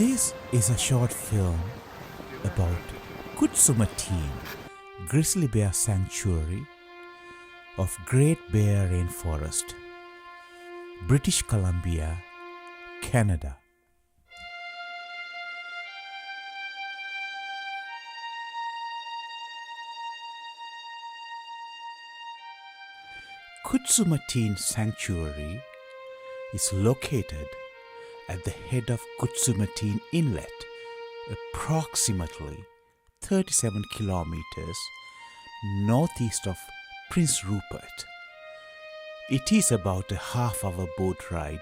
This is a short film about Khutzeymateen Grizzly Bear Sanctuary of Great Bear Rainforest, British Columbia, Canada. Khutzeymateen Sanctuary is located at the head of Khutzeymateen Inlet, approximately 37 kilometers northeast of Prince Rupert. It is about a half-hour boat ride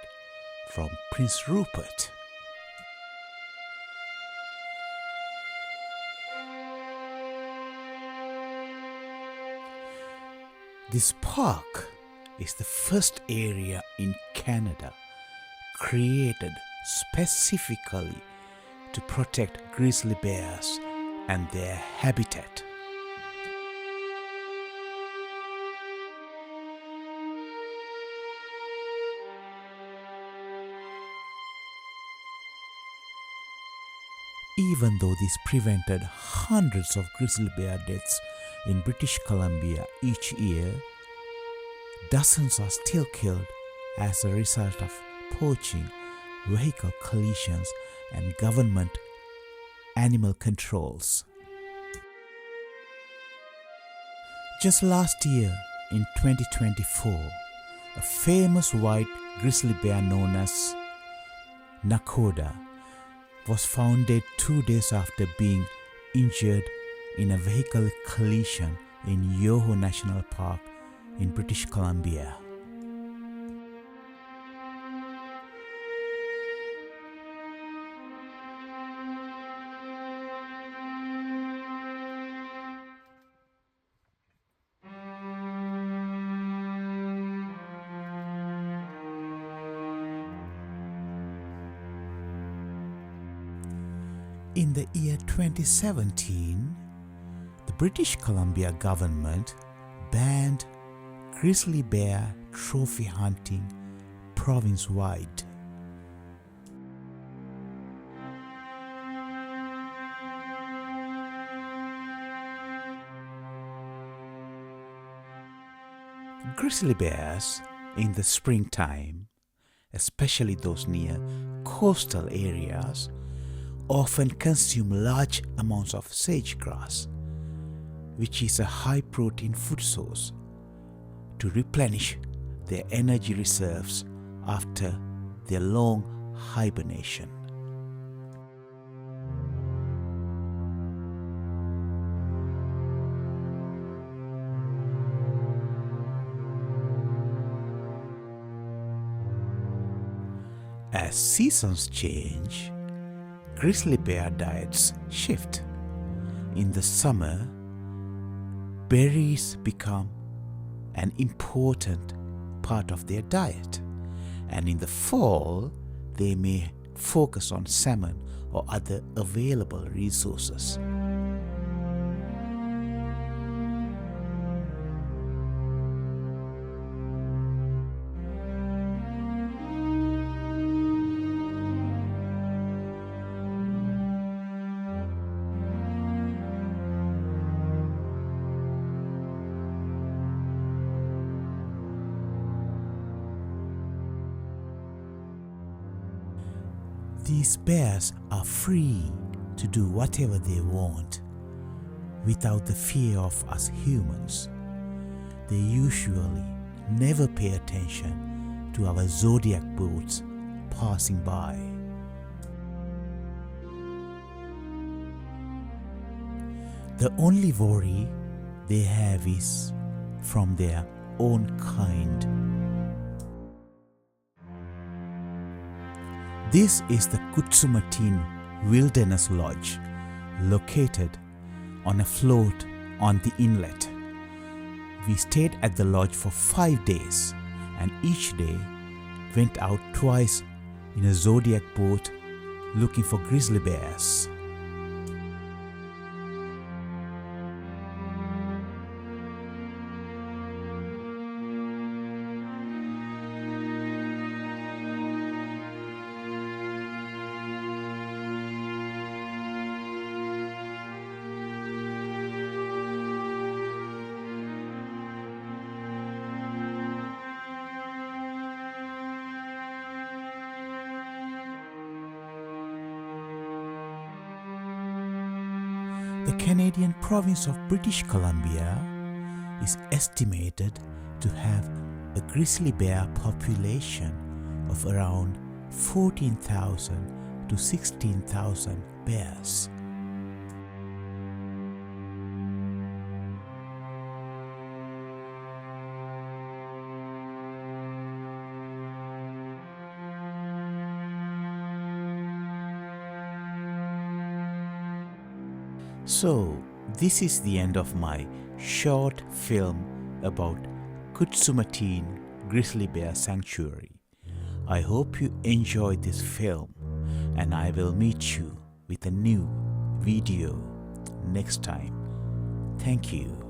from Prince Rupert. This park is the first area in Canada created specifically to protect grizzly bears and their habitat. Even though this prevented hundreds of grizzly bear deaths in British Columbia each year, dozens are still killed as a result of poaching, vehicle collisions, and government animal controls. Just last year, in 2024, a famous white grizzly bear known as NIKKOR was found dead 2 days after being injured in a vehicle collision in Yoho National Park in British Columbia. In the year 2017, the British Columbia government banned grizzly bear trophy hunting province-wide. Grizzly bears in the springtime, especially those near coastal areas, often consume large amounts of sage grass, which is a high-protein food source, to replenish their energy reserves after their long hibernation. As seasons change, grizzly bear diets shift. In the summer, berries become an important part of their diet, and in the fall, they may focus on salmon or other available resources. These bears are free to do whatever they want without the fear of us humans. They usually never pay attention to our zodiac boats passing by. The only worry they have is from their own kind. This is the Khutzeymateen Wilderness Lodge, located on a float on the inlet. We stayed at the lodge for 5 days, and each day went out twice in a zodiac boat looking for grizzly bears. The Canadian province of British Columbia is estimated to have a grizzly bear population of around 14,000 to 16,000 bears. So, this is the end of my short film about Khutzeymateen Grizzly Bear Sanctuary. I hope you enjoyed this film, and I will meet you with a new video next time. Thank you.